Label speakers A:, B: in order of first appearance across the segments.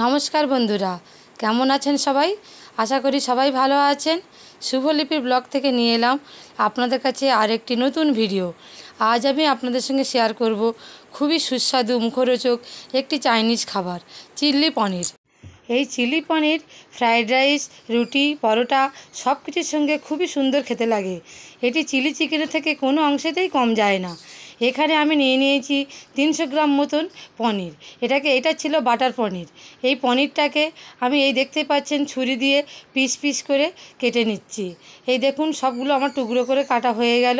A: নমস্কার বন্ধুরা, কেমন আছেন সবাই? আশা করি সবাই ভালো আছেন। শুভলিপির ব্লগ থেকে নিয়ে এলাম আপনাদের কাছে আরেকটি নতুন ভিডিও। আজ আমি আপনাদের সঙ্গে শেয়ার করব খুবই সুস্বাদু মুখরোচক একটি চাইনিজ খাবার, চিলি পনির। এই চিলি পনির ফ্রায়েড রাইস, রুটি, পরোটা সব কিছুর সঙ্গে খুবই সুন্দর খেতে লাগে। এটি চিলি চিকেনের থেকে কোনো অংশেতেই কম যায় না। এখানে আমি নিয়ে নিয়েছি 300 গ্রাম মতন পনির। এটা ছিল বাটার পনির। এই পনিরটাকে আমি দেখতে পাচ্ছেন ছুরি দিয়ে পিস পিস করে কেটে নিচ্ছি। এই দেখুন সবগুলো আমার টুকরো করে কাটা হয়ে গেল।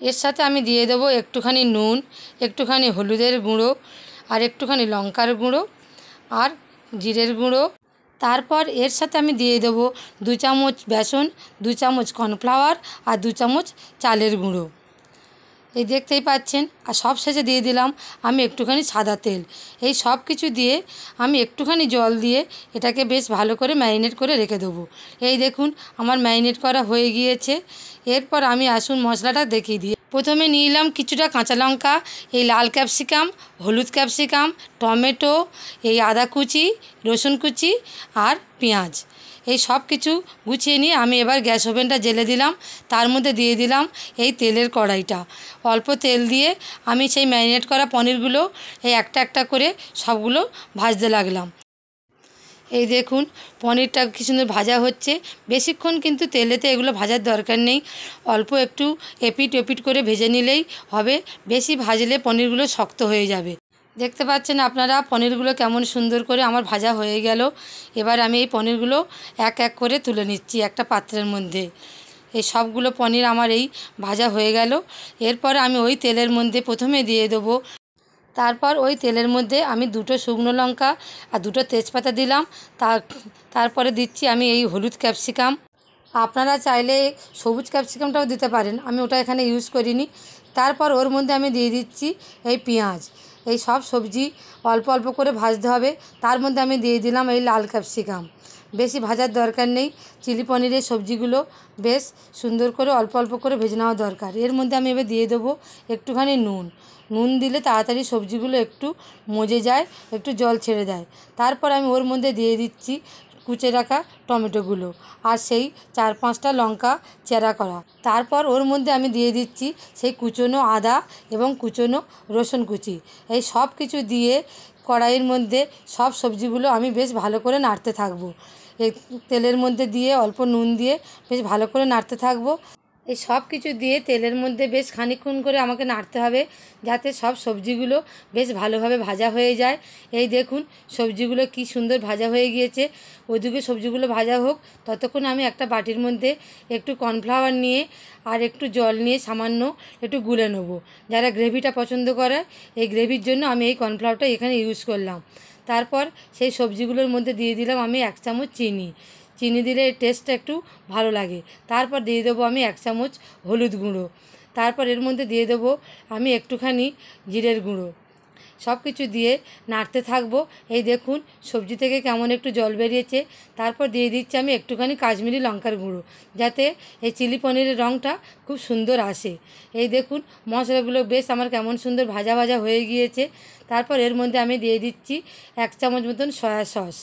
A: এর সাথে আমি দিয়ে দেবো একটুখানি নুন, একটুখানি হলুদের গুঁড়ো, আর একটুখানি লঙ্কার গুঁড়ো আর জিরের গুঁড়ো। তারপর এর সাথে আমি দিয়ে দেবো 2 চামচ বেসন, 2 চামচ কর্নফ্লাওয়ার আর 2 চামচ চালের গুঁড়ো। এই দেখতেই পাচ্ছেন। আর সব শেষে দিয়ে দিলাম আমি একটুখানি সাদা তেল। এই সব কিছু দিয়ে আমি একটুখানি জল দিয়ে এটাকে বেশ ভালো করে ম্যারিনেট করে রেখে দেবো। এই দেখুন আমার ম্যারিনেট করা হয়ে গিয়েছে। এরপর আমি আসুন মশলাটা দেখিয়ে দিই। প্রথমে নিয়ে নিলাম কিছুটা কাঁচা লঙ্কা, এই লাল ক্যাপসিকাম, হলুদ ক্যাপসিকাম, টমেটো, এই আদা কুচি, রসুন কুচি আর পেঁয়াজ। এই সব কিছু গুছিয়ে নিয়ে আমি এবার গ্যাস ওভেনটা জ্বেলে দিলাম। তার মধ্যে দিয়ে দিলাম এই তেলের কড়াইটা। অল্প তেল দিয়ে আমি সেই ম্যারিনেট করা পনিরগুলো এই একটা একটা করে সবগুলো ভাজতে লাগলাম। এই দেখুন পনিরটা কি সুন্দর ভাজা হচ্ছে। বেশিক্ষণ কিন্তু তেলেতে এগুলো ভাজার দরকার নেই, অল্প একটু এপিট ওপিট করে ভেজে নিলেই হবে। বেশি ভাজলে পনিরগুলো শক্ত হয়ে যাবে। দেখতে পাচ্ছেন আপনারা পনিরগুলো কেমন সুন্দর করে আমার ভাজা হয়ে গেল। এবার আমি এই পনিরগুলো এক এক করে তুলে নিচ্ছি একটা পাত্রের মধ্যে। এই সবগুলো পনির আমার এই ভাজা হয়ে গেল। এরপর আমি ওই তেলের মধ্যে প্রথমে দিয়ে দেবো, তারপর ওই তেলের মধ্যে আমি 2টো শুকনো লঙ্কা আর 2টো তেজপাতা দিলাম। তারপরে দিচ্ছি আমি এই হলুদ ক্যাপসিকাম। আপনারা চাইলে সবুজ ক্যাপসিকামটাও দিতে পারেন, আমি ওটা এখানে ইউজ করিনি। তারপর ওর মধ্যে আমি দিয়ে দিচ্ছি এই পেঁয়াজ। এই সব সবজি অল্প অল্প করে ভাজতে হবে। তার মধ্যে আমি দিয়ে দিলাম এই লাল ক্যাপসিকাম। বেশি ভাজার দরকার নেই, চিলি পনিরের সবজিগুলো বেশ সুন্দর করে অল্প অল্প করে ভেজে নেওয়া দরকার। এর মধ্যে আমি এবার দিয়ে দেবো একটুখানি নুন। নুন দিলে তাড়াতাড়ি সবজিগুলো একটু মজে যায়, একটু জল ছেড়ে দেয়। তারপর আমি ওর মধ্যে দিয়ে দিচ্ছি কুচে রাখা টমেটোগুলো আর সেই 4-5টা লঙ্কা চেরা করা। তারপর ওর মধ্যে আমি দিয়ে দিচ্ছি সেই কুচনো আদা এবং কুচনো রসুন কুচি। এই সব কিছু দিয়ে কড়াইয়ের মধ্যে সব সবজিগুলো আমি বেশ ভালো করে নাড়তে থাকবো। এই তেলের মধ্যে দিয়ে অল্প নুন দিয়ে বেশ ভালো করে নাড়তে থাকবো। এই সব কিছু দিয়ে তেলের মধ্যে বেশ খানিকক্ষণ করে আমাকে নাড়তে হবে, যাতে সব সবজিগুলো বেশ ভালোভাবে ভাজা হয়ে যায়। এই দেখুন সবজিগুলো কি সুন্দর ভাজা হয়ে গিয়েছে। ওইদিকে সবজিগুলো ভাজা হোক, ততক্ষণ আমি একটা বাটির মধ্যে একটু কর্নফ্লাওয়ার নিয়ে আর একটু জল নিয়ে সামান্য একটু গুলে নেব। যারা গ্রেভিটা পছন্দ করে, এই গ্রেভির জন্য আমি এই কর্নফ্লাওয়ারটা এখানে ইউজ করলাম। তারপর সেই সবজিগুলোর মধ্যে দিয়ে দিলাম আমি 1 চামচ চিনি। চিনি দিলে এর টেস্টটা একটু ভালো লাগে। তারপর দিয়ে দেবো আমি 1 চামচ হলুদ গুঁড়ো। তারপর এর মধ্যে দিয়ে দেবো আমি একটুখানি জিরের গুঁড়ো। সব কিছু দিয়ে নাড়তে থাকবো। এই দেখুন সবজি থেকে কেমন একটু জল বেরিয়েছে। তারপর দিয়ে দিচ্ছি আমি একটুখানি কাশ্মীরি লঙ্কার গুঁড়ো, যাতে এই চিলি পনিরের রঙটা খুব সুন্দর আসে। এই দেখুন মশলাগুলো বেশ আমার কেমন সুন্দর ভাজা ভাজা হয়ে গিয়েছে। তারপর এর মধ্যে আমি দিয়ে দিচ্ছি 1 চামচ মতন সয়া সস।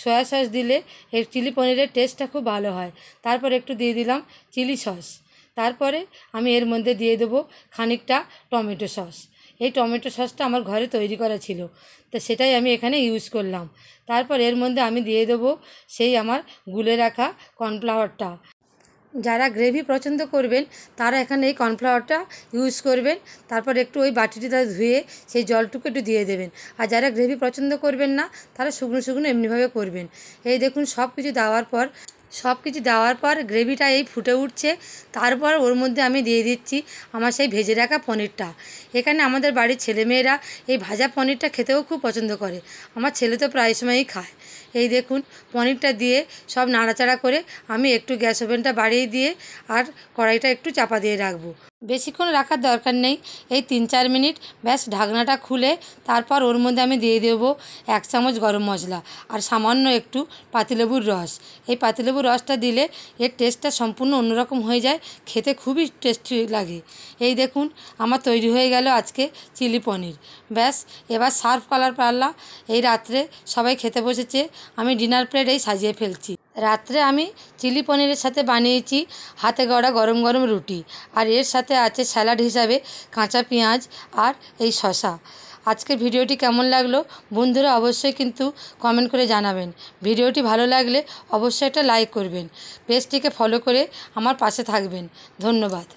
A: সয়া সস দিলে এই চিলি পনিরের টেস্টটা খুব ভালো হয়। তারপর একটু দিয়ে দিলাম চিলি সস। তারপরে আমি এর মধ্যে দিয়ে দেবো খানিকটা টমেটো সস। এই টমেটো সসটা আমার ঘরে তৈরি করা ছিল, তো সেটাই আমি এখানে ইউজ করলাম। তারপর এর মধ্যে আমি দিয়ে দেবো সেই আমার গুলে রাখা কর্নফ্লাওয়ারটা। যারা গ্রেভি পছন্দ করবেন তারা এখানে এই কর্নফ্লাওয়ারটা ইউজ করবেন। তারপর একটু ওই বাটিটা ধুয়ে সেই জলটুকু একটু দিয়ে দেবেন। আর যারা গ্রেভি পছন্দ করবেন না, তারা শুকনো শুকনো এমনিভাবে করবেন। এই দেখুন সব কিছু দেওয়ার পর গ্রেভিটা এই ফুটে উঠছে। তারপর ওর মধ্যে আমি দিয়ে দিচ্ছি আমার সেই ভেজে রাখা পনিরটা। এখানে আমাদের বাড়ির ছেলেমেয়েরা এই ভাজা পনিরটা খেতেও খুব পছন্দ করে। আমার ছেলে তো প্রায় সময়ই খায়। এই দেখুন পনিরটা দিয়ে সব নাড়াচাড়া করে আমি একটু গ্যাস ওভেনটা বাড়িয়ে দিয়ে আর কড়াইটা একটু চাপা দিয়ে রাখবো। বেশিক্ষণ রাখার দরকার নেই, এই 3-4 মিনিট ব্যাস। ঢাকনাটা খুলে তারপর ওর মধ্যে আমি দিয়ে দেব 1 চামচ গরম মশলা আর সামান্য একটু পাতিলেবুর রস। এই পাতিলেবুর রসটা দিলে এর টেস্টটা সম্পূর্ণ অন্যরকম হয়ে যায়, খেতে খুবই টেস্টি লাগে। এই দেখুন আমার তৈরি হয়ে গেল আজকে চিলি পনির। ব্যাস, এবার সার্ভ করার পালা। এই রাত্রে সবাই খেতে বসেছে, আমি ডিনার প্লেটেই সাজিয়ে ফেলছি। রাত্রে আমি চিলি পনিরের সাথে বানিয়েছি হাতে গড়া গরম গরম রুটি, আর এর সাথে আছে স্যালাড হিসাবে কাঁচা পেঁয়াজ আর এই শসা। আজকের ভিডিওটি কেমন লাগলো বন্ধুরা অবশ্যই কিন্তু কমেন্ট করে জানাবেন। ভিডিওটি ভালো লাগলে অবশ্যই একটা লাইক করবেন, পেজটিকে ফলো করে আমার পাশে থাকবেন। ধন্যবাদ।